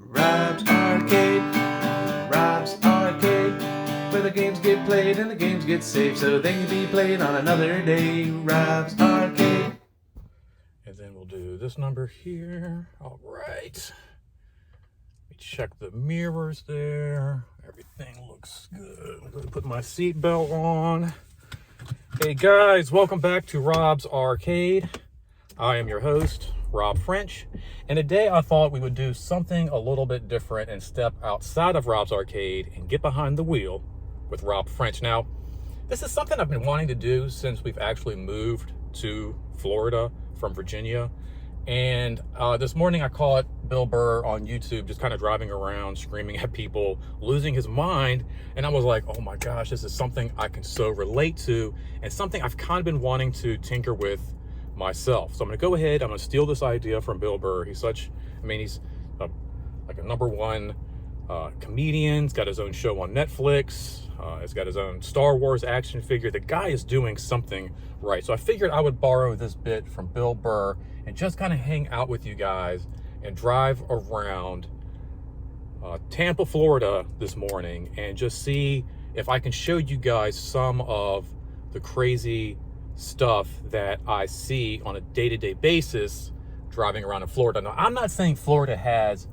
Rob's Arcade, Rob's Arcade, where the games get played and the games get saved so they can be played on another day. Rob's Arcade. And then we'll do this number here. All right. We check the mirrors there. Everything looks good. I'm going to put my seatbelt on. Hey guys, welcome back to Rob's Arcade. I am your host, Rob French, and today I thought we would do something a little bit different and step outside of Rob's Arcade and get behind the wheel with Rob French. Now, this is something I've been wanting to do since we've actually moved to Florida from Virginia. And this morning I caught Bill Burr on YouTube just kind of driving around, screaming at people, losing his mind. And I was like, oh my gosh, this is something I can so relate to and something I've kind of been wanting to tinker with myself. So I'm going to go ahead, I'm going to steal this idea from Bill Burr. He's like a #1 comedian. He's got his own show on Netflix. He's got his own Star Wars action figure. The guy is doing something right. So I figured I would borrow this bit from Bill Burr and just kind of hang out with you guys and drive around Tampa, Florida this morning and just see if I can show you guys some of the crazy stuff that I see on a day-to-day basis driving around in Florida. Now, I'm not saying Florida has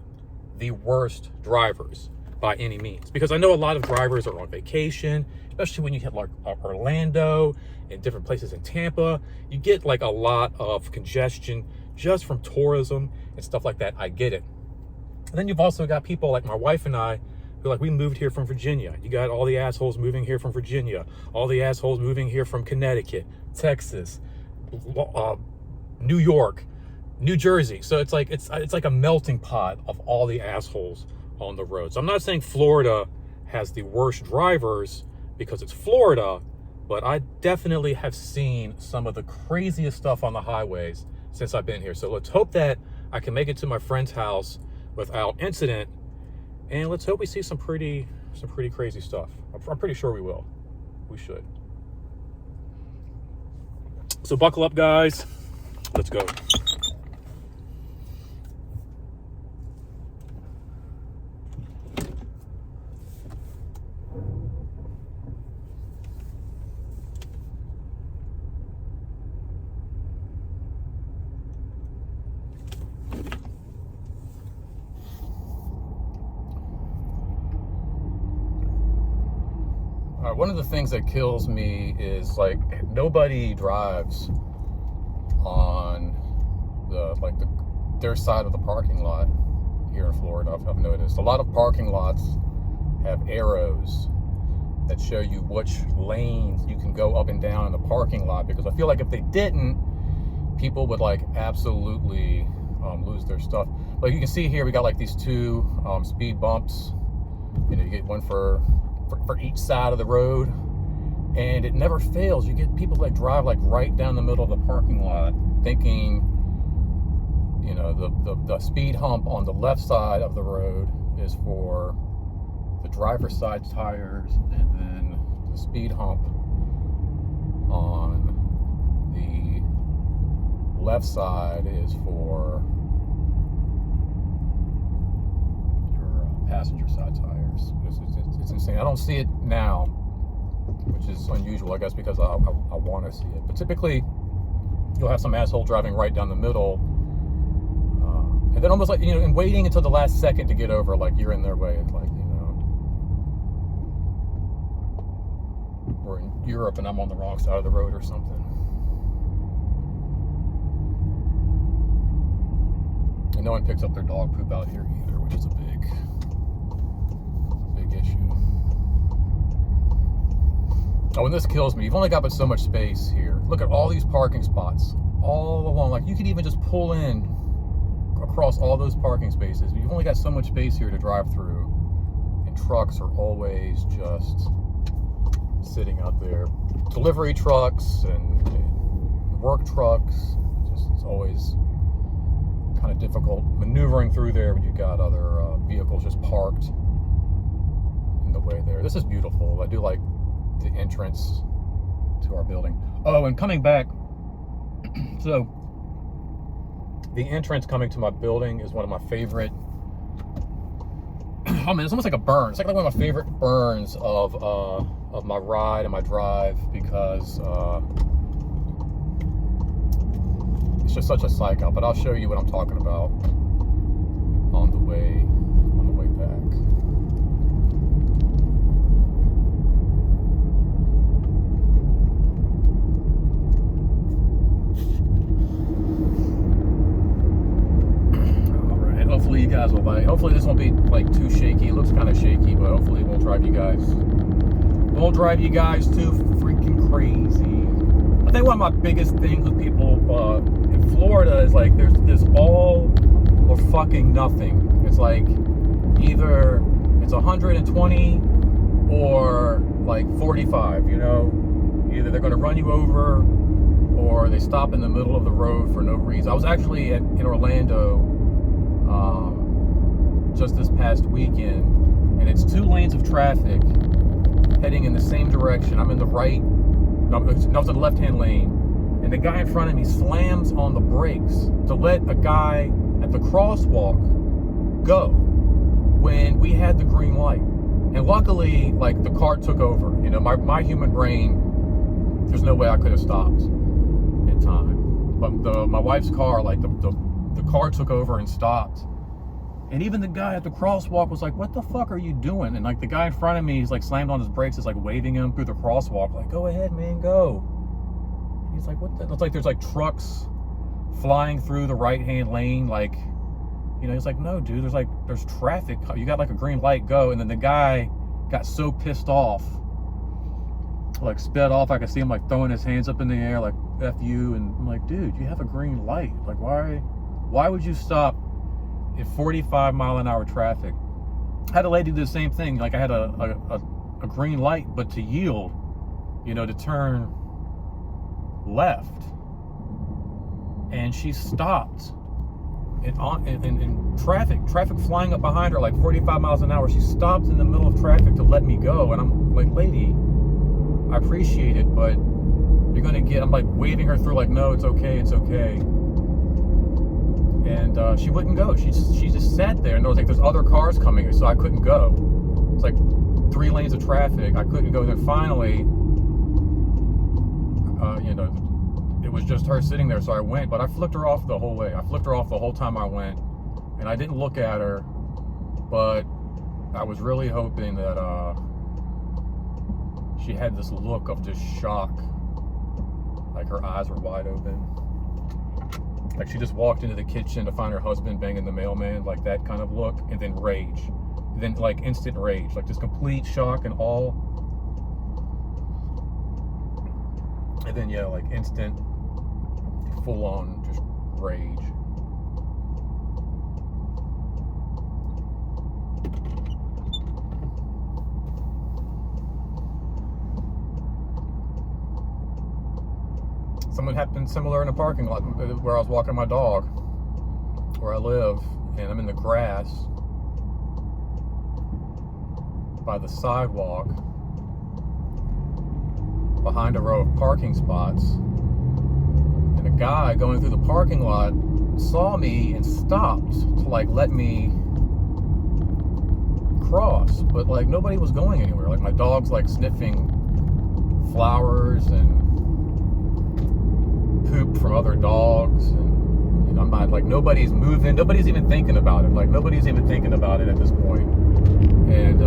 the worst drivers by any means, because I know a lot of drivers are on vacation, especially when you hit like Orlando and different places in Tampa. You get like a lot of congestion just from tourism and stuff like that. I get it. And then you've also got people like my wife and I who we moved here from Virginia. You got all the assholes moving here from Virginia, all the assholes moving here from Connecticut, Texas, New York, New Jersey. So it's like a melting pot of all the assholes on the road. So I'm not saying Florida has the worst drivers because it's Florida, but I definitely have seen some of the craziest stuff on the highways since I've been here. So let's hope that I can make it to my friend's house without incident. And let's hope we see some pretty crazy stuff. I'm pretty sure we will. We should. So buckle up, guys. Let's go. One of the things that kills me is nobody drives on their side of the parking lot here in Florida. I've noticed a lot of parking lots have arrows that show you which lanes you can go up and down in the parking lot, because I feel like if they didn't, people would absolutely lose their stuff. Like you can see here, we got these two speed bumps. You get one for each side of the road, and it never fails. You get people that drive right down the middle of the parking lot, thinking the speed hump on the left side of the road is for the driver's side tires, and then the speed hump on the left side is for your passenger side tires. It's insane. I don't see it now, which is unusual, I guess, because I want to see it. But typically, you'll have some asshole driving right down the middle, and then almost and waiting until the last second to get over, you're in their way. It's we're in Europe and I'm on the wrong side of the road or something. And no one picks up their dog poop out here either, which is a big issue. Oh, and this kills me. You've only got but so much space here. Look at all these parking spots all along. You could even just pull in across all those parking spaces. You've only got so much space here to drive through, and trucks are always just sitting out there. Delivery trucks and work trucks. It's always kind of difficult maneuvering through there when you've got other vehicles just parked in the way there. This is beautiful. I do like the entrance to our building. Oh, and coming back, so the entrance coming to my building is one of my favorite Oh man, it's almost like a burn. It's like one of my favorite burns of my ride and my drive, because it's just such a psych out. But I'll show you what I'm talking about on the way back. Hopefully you guys will bite. Hopefully this won't be like too shaky. It looks kind of shaky, but hopefully it won't drive you guys too freaking crazy. I think one of my biggest things with people in Florida is like there's all or fucking nothing. It's like either it's 120 or like 45, you know? Either they're gonna run you over or they stop in the middle of the road for no reason. I was actually in Orlando just this past weekend, and it's 2 lanes of traffic heading in the same direction. I'm in the right, no, it's the left-hand lane, and the guy in front of me slams on the brakes to let a guy at the crosswalk go when we had the green light. And luckily, like, the car took over. You know, my human brain, there's no way I could have stopped in time. But my wife's car, like, the car took over and stopped. And even the guy at the crosswalk was like, what the fuck are you doing? And like the guy in front of me, he's like slammed on his brakes, is like waving him through the crosswalk, like, go ahead, man, go. And he's like, what the? It's like there's like trucks flying through the right-hand lane, like, you know, he's like, no, dude, there's traffic. You got like a green light, go. And then the guy got so pissed off, like sped off. I could see him like throwing his hands up in the air, like, F you. And I'm like, dude, you have a green light. Like, why would you stop in 45-mile-an-hour traffic? I had a lady do the same thing. Like, I had a green light, but to yield, you know, to turn left, and she stopped. In traffic flying up behind her like 45 miles an hour, she stopped in the middle of traffic to let me go. And I'm like, lady, I appreciate it, but you're gonna get, I'm like waving her through, like, no, it's okay, it's okay. And she wouldn't go. She just sat there, and there was like, there's other cars coming, so I couldn't go. It's like 3 lanes of traffic. I couldn't go. Then finally, you know, it was just her sitting there, so I went. But I flipped her off the whole way. I flipped her off the whole time I went, and I didn't look at her. But I was really hoping that she had this look of just shock, like her eyes were wide open. Like she just walked into the kitchen to find her husband banging the mailman, like that kind of look, and then rage. And then like instant rage, like just complete shock and awe. And then, yeah, like instant, full on just rage. Something happened similar in a parking lot where I was walking my dog, where I live, and I'm in the grass by the sidewalk behind a row of parking spots, and a guy going through the parking lot saw me and stopped to like let me cross, but like nobody was going anywhere. Like my dog's like sniffing flowers and poop from other dogs, and you know, I'm not like, nobody's moving, nobody's even thinking about it. Like nobody's even thinking about it at this point. And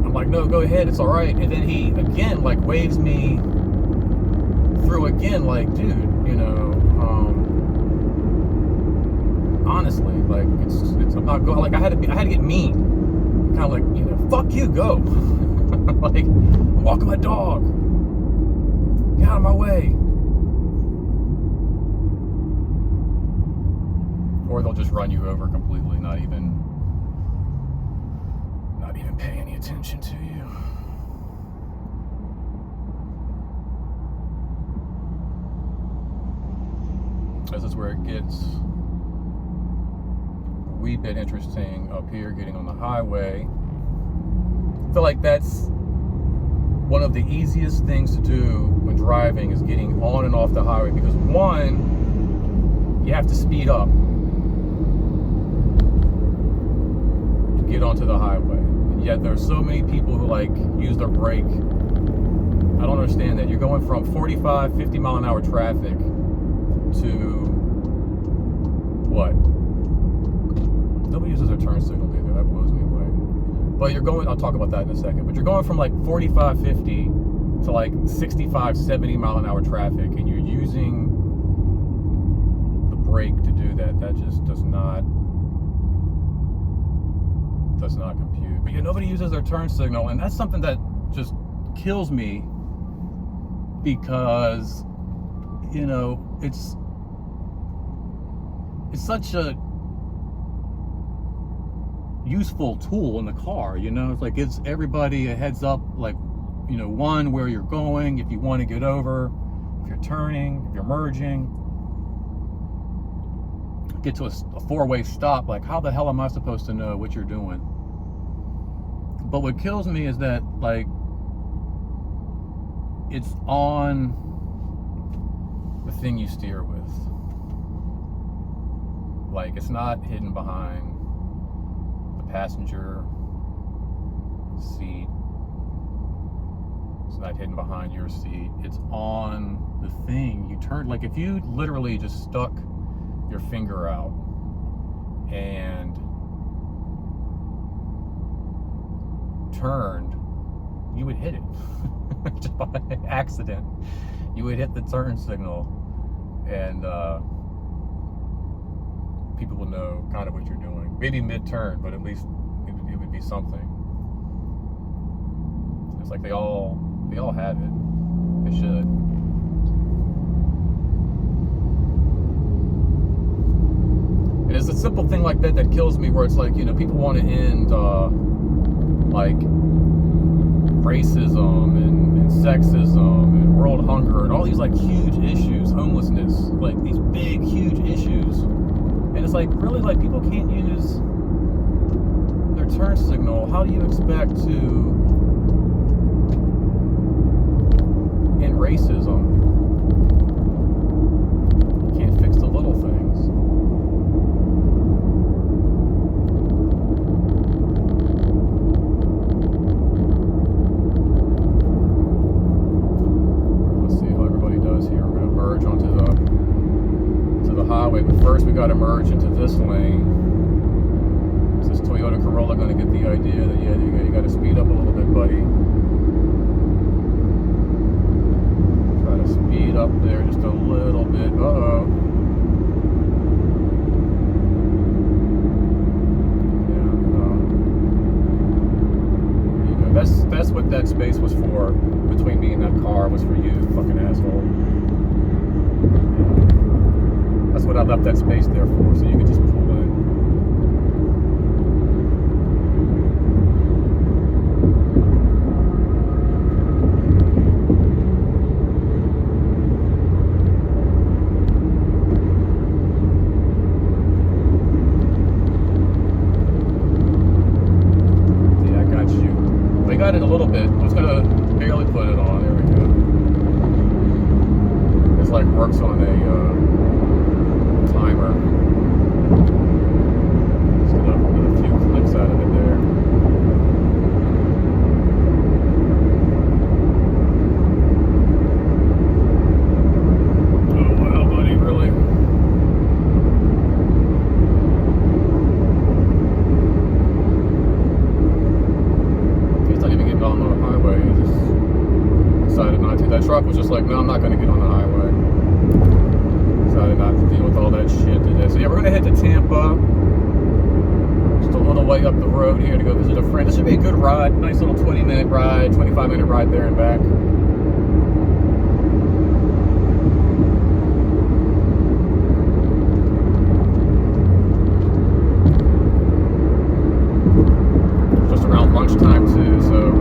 I'm like, no, go ahead, it's all right. And then he again like waves me through again, like, dude, you know, honestly, like it's I'm not going. Like I had to get mean, kind of like, you know, fuck you, go. Like I'm walking my dog. Get out of my way. Or they'll just run you over completely, not even pay any attention to you. This is where it gets a wee bit interesting up here, getting on the highway. I feel like that's one of the easiest things to do when driving, is getting on and off the highway, because one, you have to speed up. get onto the highway. And yet there's so many people who like use their brake. I don't understand that. You're going from 45, 50 mile an hour traffic to what? Nobody uses their turn signal either. That blows me away. But you're going, I'll talk about that in a second, but you're going from like 45, 50 to like 65, 70 mile an hour traffic, and you're using the brake to do that. That just does not compute. But yeah, nobody uses their turn signal, and that's something that just kills me, because you know it's such a useful tool in the car. You know, it's like gives everybody a heads up, like, you know, one, where you're going, if you want to get over, if you're turning, if you're merging, get to a four-way stop. Like, how the hell am I supposed to know what you're doing? But what kills me is that, like, it's on the thing you steer with. Like, it's not hidden behind the passenger seat. It's not hidden behind your seat. It's on the thing. You turn, like, if you literally just stuck your finger out and turned, you would hit it. Just by accident. You would hit the turn signal, and people will know kind of what you're doing. Maybe mid-turn, but at least it would be something. It's like they all have it. They should. And it's a simple thing like that that kills me, where it's like, you know, people want to end like racism and sexism and world hunger and all these like huge issues, homelessness, like these big huge issues. And it's like, really, like, people can't use their turn signal. How do you expect to end racism? You can't fix the little things. Here we're going to merge onto the highway, but first we got to merge into this lane. Is this Toyota Corolla going to get the idea that, yeah, you got to speed up a little bit, buddy? Try to speed up there just a little bit. Uh-oh. Yeah, there you go. That's what that space was for. Between me and that car was for you, fucking asshole. That's what I left that space there for, so you could just pull in. Yeah, I got you. We got it a little bit. I'm just gonna barely put it on. There we go. It's like works on a timer. Just get a few clicks out of it there. Oh wow, buddy, really? He's not even getting on the highway. He just decided not to. That truck was just like, no, I'm not going to get on the highway. Decided not to deal with all that shit today. So yeah, we're going to head to Tampa. Just a little way up the road here to go visit a friend. This should be a good ride. Nice little 20-minute ride, 25-minute ride there and back. Just around lunchtime too, so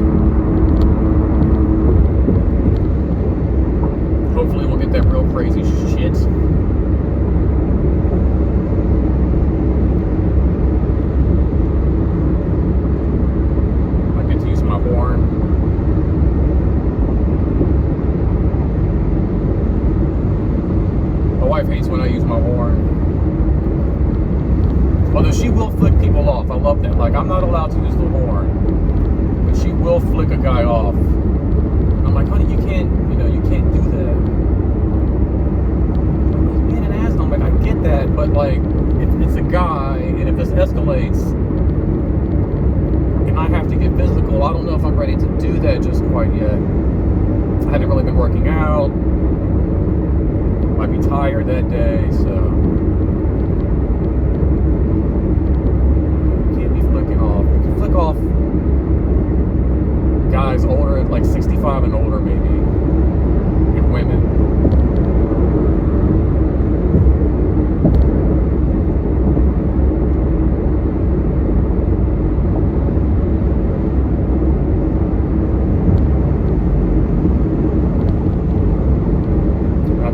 hopefully we'll get that real crazy shit. I get to use my horn. she will flick people off. I love that. Like, I'm not allowed to use the horn, but she will flick a guy off. And I'm like, honey, you can't do that. He's being an asshole. I'm like, I get that, but like, if it's a guy, and if this escalates, and I have to get physical, I don't know if I'm ready to do that just quite yet. I hadn't really been working out. Might be tired that day, so can't be flicking off. You can flick off guys older, like 65 and older, maybe, and women.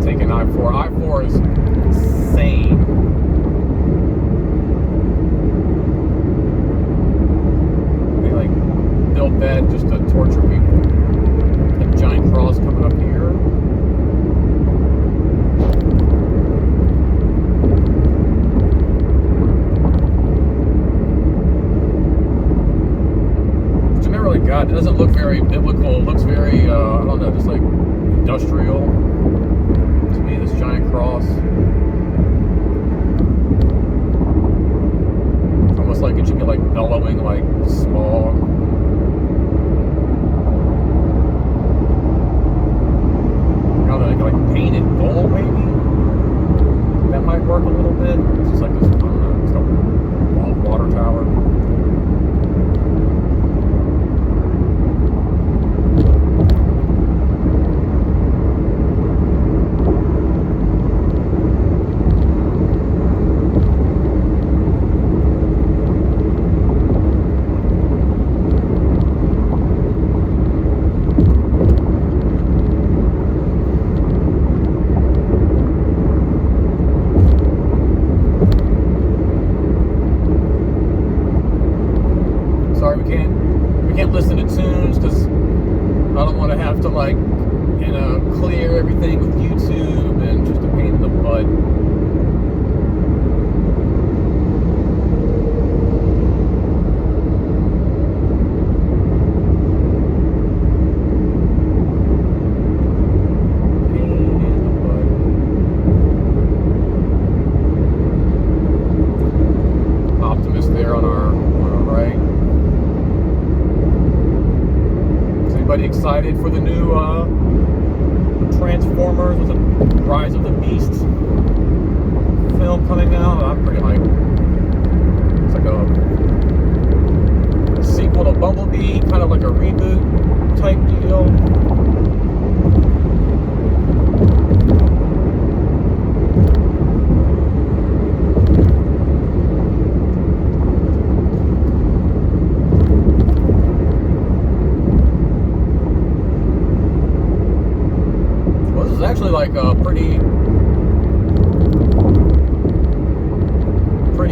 Taking I-4. I-4 is insane. They like built that just to torture people. A giant cross coming up here. Which I never really got. It doesn't look very biblical. It looks very, I don't know, just like industrial. To me, this giant cross, almost like it should be like bellowing like smog. I don't know, they could like paint it gold, maybe. That might work a little bit. It's just like this, I don't know, it's a water tower. We can't listen to tunes because I don't want to have to like, clear everything with YouTube and just a pain in the butt. Optimus there on our right. Anybody excited for the new Transformers with the Rise of the Beast film coming out? I'm pretty hyped. It's like a sequel to Bumblebee, kind of like a reboot type deal. Actually, like pretty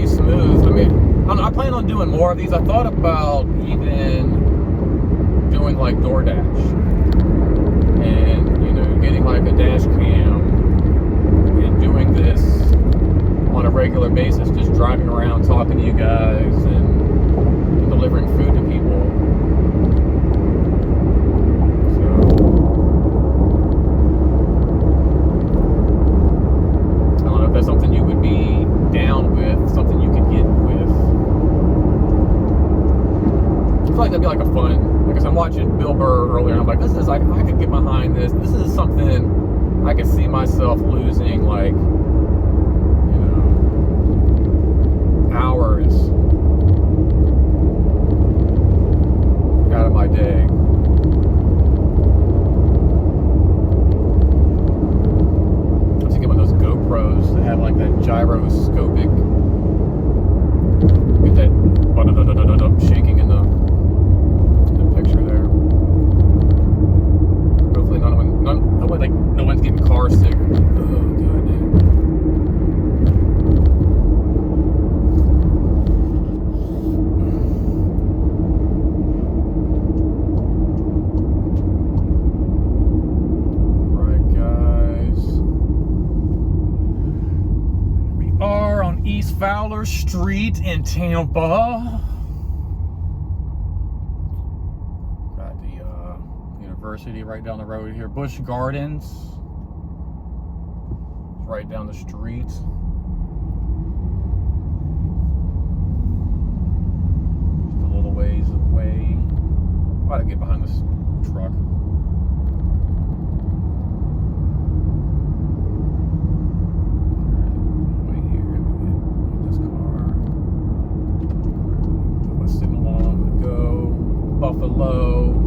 smooth. I mean, I plan on doing more of these. I thought about even doing like DoorDash and getting like a dash cam and doing this on a regular basis, just driving around talking to you guys and delivering food to people. That's something you would be down with, something you could get with. I feel like that'd be like a fun, because I'm watching Bill Burr earlier, and I'm like, this is like, I could get behind this. This is something I could see myself losing, like, hours out of my day. GoPros that have like that gyroscopic, get that shaking in the picture there. Hopefully no one's getting car sick. Oh god damn. East Fowler Street in Tampa. Got the university right down the road here. Busch Gardens, right down the street. Just a little ways away. Why did I get behind this truck? Buffalo.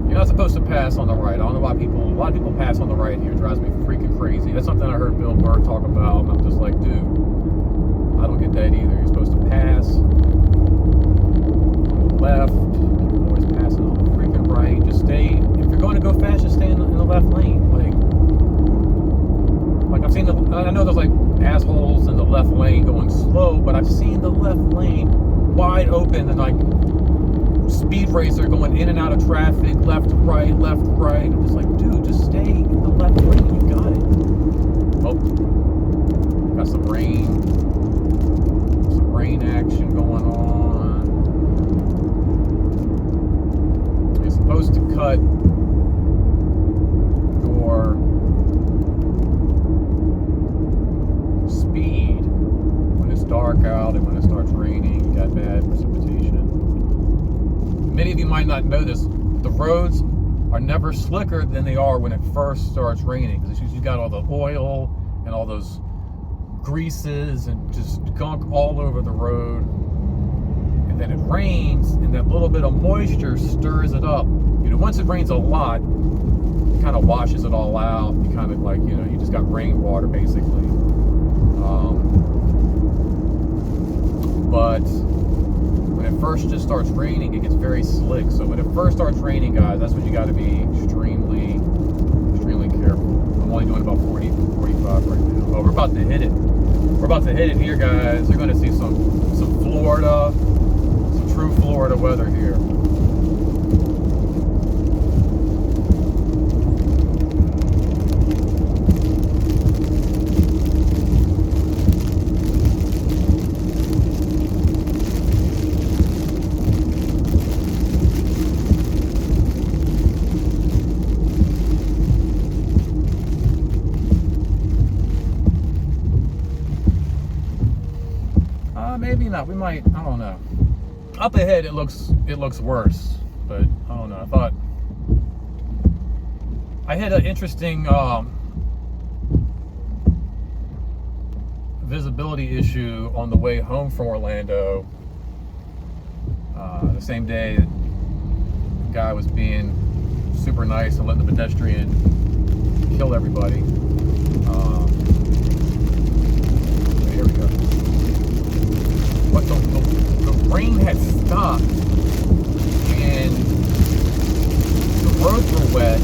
You're not supposed to pass on the right. I don't know why a lot of people pass on the right here. It drives me freaking crazy. That's something I heard Bill Burr talk about, and I'm just like, dude, I don't get that either. You're supposed to pass on the left. You're always passing on the freaking right. Just stay, if you're going to go fast, just stay in the left lane. Like I've seen I know there's like assholes in the left lane going slow, but I've seen the left lane wide open and like speed racer going in and out of traffic, left to right, left to right. I'm just like, dude, just stay in the left lane. You got it. Oh, got some rain action going on. You're supposed to cut your speed when it's dark out and when it starts raining. You got bad precipitation. Many of you might not know this. The roads are never slicker than they are when it first starts raining, because you got all the oil and all those greases and just gunk all over the road. And then it rains, and that little bit of moisture stirs it up. You know, once it rains a lot, it kind of washes it all out. You kind of like, you know, you just got rainwater basically. But when it first just starts raining, it gets very slick. So when it first starts raining, guys, that's when you got to be extremely careful. I'm only doing about 40, 45 right now. But we're about to hit it. We're about to hit it here, guys. You're going to see some Florida, some true Florida weather here. Maybe not. We might. I don't know. Up ahead, it looks worse, but I don't know. I thought I had an interesting visibility issue on the way home from Orlando. The same day, the guy was being super nice and letting the pedestrian kill everybody. Here we go. But the rain had stopped and the roads were wet,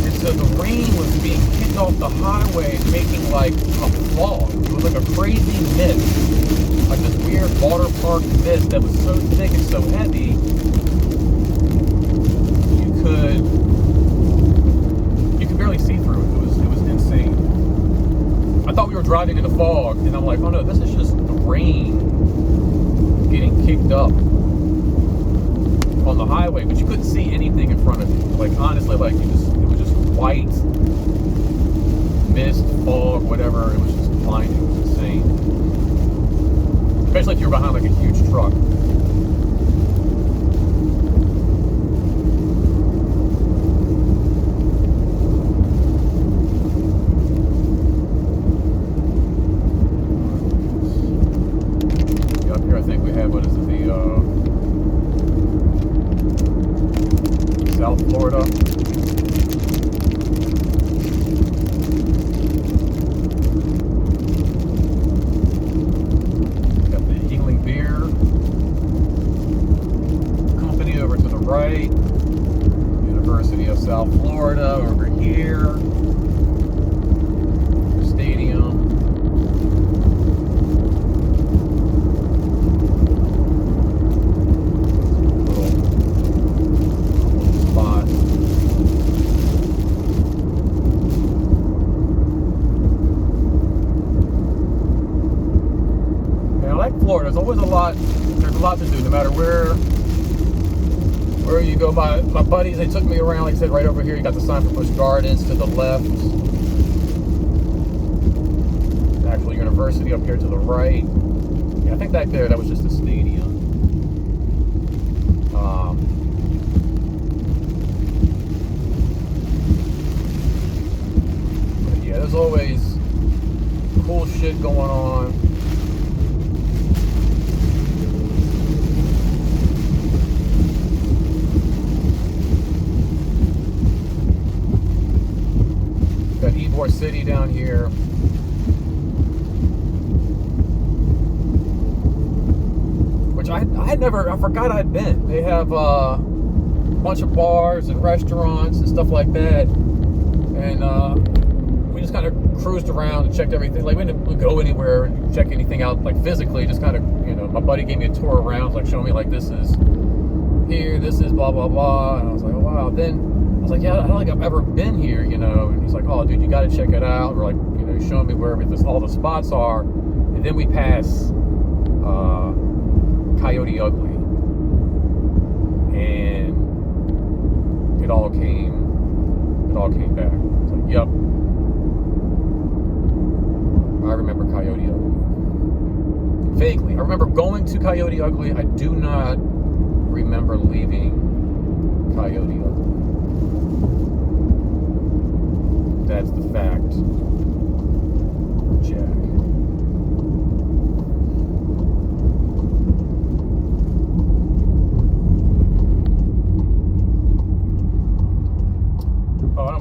and so the rain was being kicked off the highway, making like a fog. It was like a crazy mist, like this weird water park mist that was so thick and so heavy you could barely see through it. It was insane. I thought we were driving in the fog, and I'm like, oh no, this is just the rain getting kicked up on the highway, but you couldn't see anything in front of you. Like honestly, like it was just white mist, fog, whatever. It was just blinding. It was insane. Especially if you're behind like a huge truck. South Florida. Got the Healing Beer. Florida, there's always a lot to do, no matter where you go. My buddies, they took me around, like I said, right over here. You got the sign for Busch Gardens to the left. The actual university up here to the right. Yeah, I think back there, that was just a stadium. But yeah, there's always cool shit going on. Got Ybor City down here. Which I forgot I'd been. They have a bunch of bars and restaurants and stuff like that. And we just kind of cruised around and checked everything. Like, we didn't go anywhere and check anything out, like, physically. Just kind of, my buddy gave me a tour around, like, showing me, like, this is here, this is blah, blah, blah. And I was like, oh, wow. Then I was like, yeah, I don't think I've ever been here, And he's like, oh, dude, you got to check it out. We're like, showing me where all the spots are. And then we pass Coyote Ugly. And it all came back. It's like, yep. I remember Coyote Ugly. Vaguely. I remember going to Coyote Ugly. I do not remember leaving Coyote Ugly. That's the fact, Jack.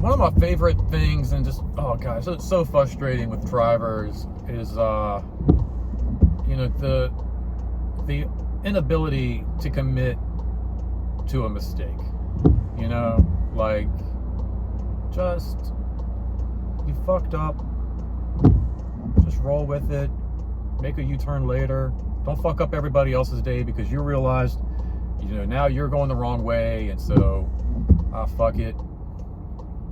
One of my favorite things, and just, oh gosh, it's so frustrating with drivers, is the inability to commit to a mistake. Like, just, you fucked up, just roll with it, make a U-turn later. Don't fuck up everybody else's day because you realized, now you're going the wrong way, and so, fuck it.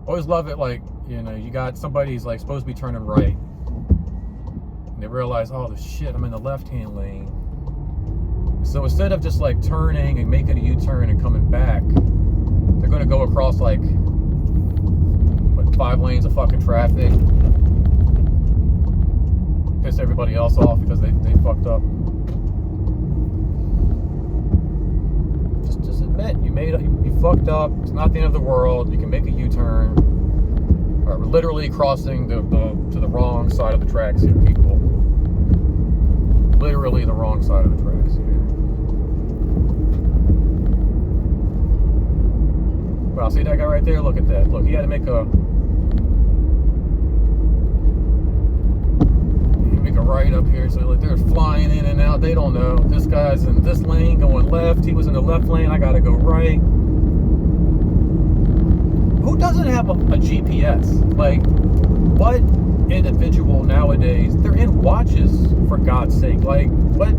Always love it, like, you got somebody who's, like, supposed to be turning right, and they realize, oh, shit, I'm in the left-hand lane. So instead of just, like, turning and making a U-turn and coming back, they're going to go across, like, 5 lanes of fucking traffic, piss everybody else off because they fucked up. Just admit you fucked up. It's not the end of the world. You can make a U-turn. We're literally crossing to the wrong side of the tracks here, people. Literally the wrong side of the tracks here. Wow, see that guy right there? Look at that. Look, he had to make a right up here, so like they're flying in and out. They don't know. This guy's in this lane going left. He was in the left lane. I gotta go right. Who doesn't have a GPS? Like, what individual nowadays? They're in watches, for God's sake. Like, what?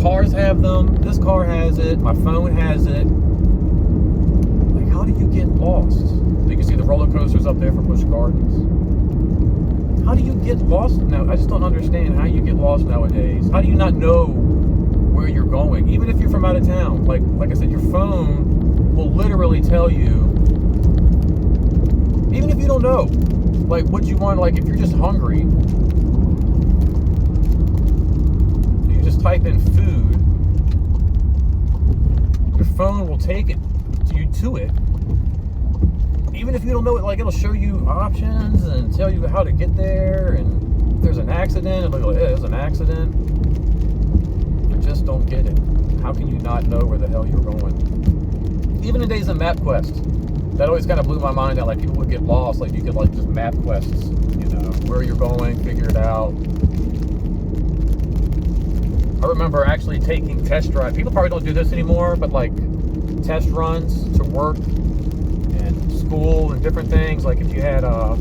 Cars have them. This car has it. My phone has it. Like, how do you get lost? You can see the roller coasters up there for Busch Gardens. How do you get lost now? I just don't understand how you get lost nowadays. How do you not know where you're going? Even if you're from out of town. Like I said, your phone will literally tell you, even if you don't know, like, what you want. Like, if you're just hungry, you just type in food, your phone will take it to it. Even if you don't know it, like, it'll show you options and tell you how to get there, and if there's an accident, it'll go, yeah, there's an accident. I just don't get it. How can you not know where the hell you're going? Even in days of MapQuest, that always kind of blew my mind that, like, people would get lost. Like, you could, like, just MapQuests, where you're going, figure it out. I remember actually taking test drive. People probably don't do this anymore, but, like, test runs to work and school and different things. Like, if you had a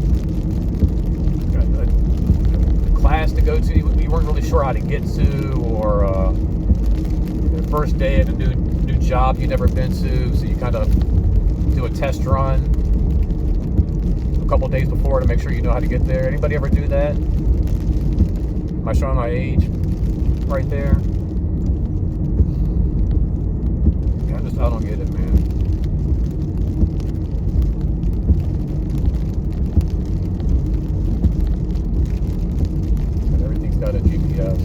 class to go to you weren't really sure how to get to, or the first day at a new job you'd never been to, so you kind of do a test run a couple days before to make sure you know how to get there. Anybody ever do that? Am I showing my age? right there. I don't get it, man. And everything's got a GPS.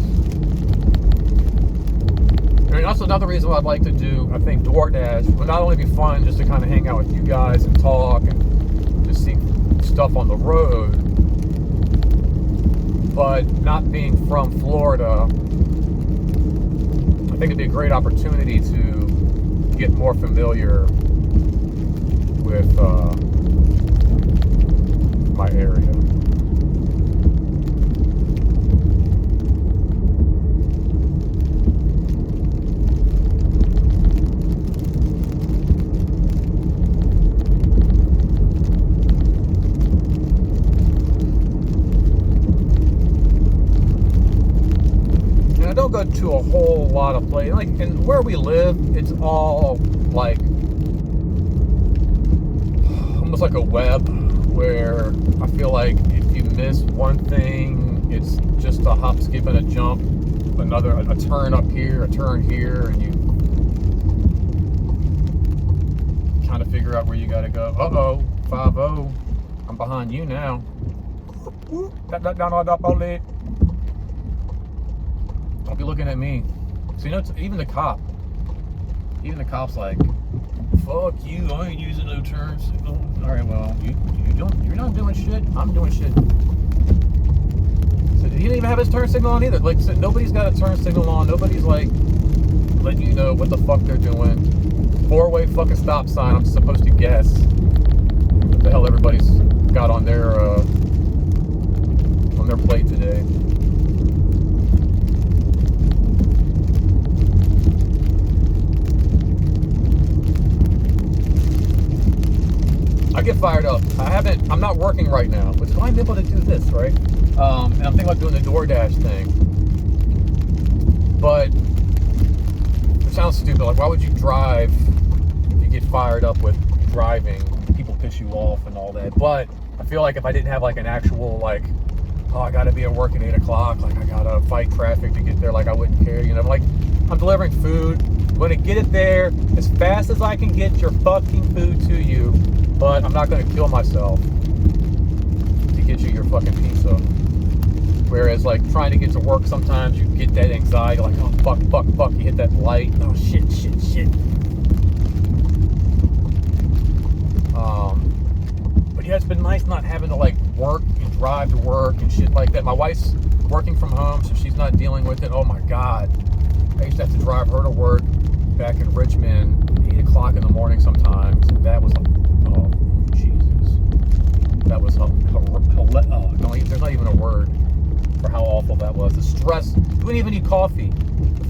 And also another reason why I'd like to do, I think, DoorDash would not only be fun just to kind of hang out with you guys and talk and just see stuff on the road, but not being from Florida, I think it'd be a great opportunity to get more familiar with my area. And I don't go to a whole lot of places. Like, and where we live, it's all like almost like a web where I feel like if you miss one thing, it's just a hop, skip, and a jump. A turn up here, a turn here, and you kind of figure out where you got to go. Uh-oh, 5-0. I'm behind you now. Don't be looking at me. So, you know, even the cop's like, fuck you, I ain't using no turn signal. All right, well, you're not doing shit. I'm doing shit. So he didn't even have his turn signal on either. Like, so nobody's got a turn signal on. Nobody's like letting you know what the fuck they're doing. 4-way fucking stop sign. I'm supposed to guess what the hell everybody's got on their plate today. I get fired up. I'm not working right now, which is why I'm able to do this, right? And I'm thinking about doing the DoorDash thing. But it sounds stupid. Like, why would you drive if you get fired up with driving? People piss you off and all that. But I feel like if I didn't have like an actual, like, oh, I gotta be at work at 8 o'clock, like I gotta fight traffic to get there, like I wouldn't care, you know? Like, I'm delivering food. I'm gonna get it there as fast as I can get your fucking food to you. But I'm not going to kill myself to get you your fucking pizza. Whereas, like, trying to get to work, sometimes you get that anxiety, like, oh, fuck, you hit that light. Oh, shit. But yeah, it's been nice not having to, like, work and drive to work and shit like that. My wife's working from home, so she's not dealing with it. Oh, my God. I used to have to drive her to work back in Richmond at 8 o'clock in the morning sometimes. That was there's not even a word for how awful that was. The stress, you wouldn't even need coffee.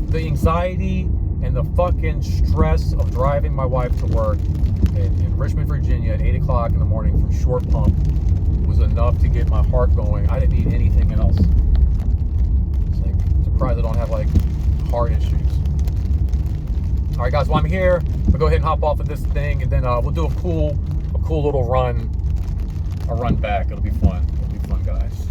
The anxiety and the fucking stress of driving my wife to work in Richmond, Virginia at 8 o'clock in the morning from Short Pump was enough to get my heart going. I didn't need anything else. It's like, I'm surprised I don't have like heart issues. All right, guys, while I'm here, we'll go ahead and hop off of this thing, and then we'll do a cool little run back. It'll be fun. Guys.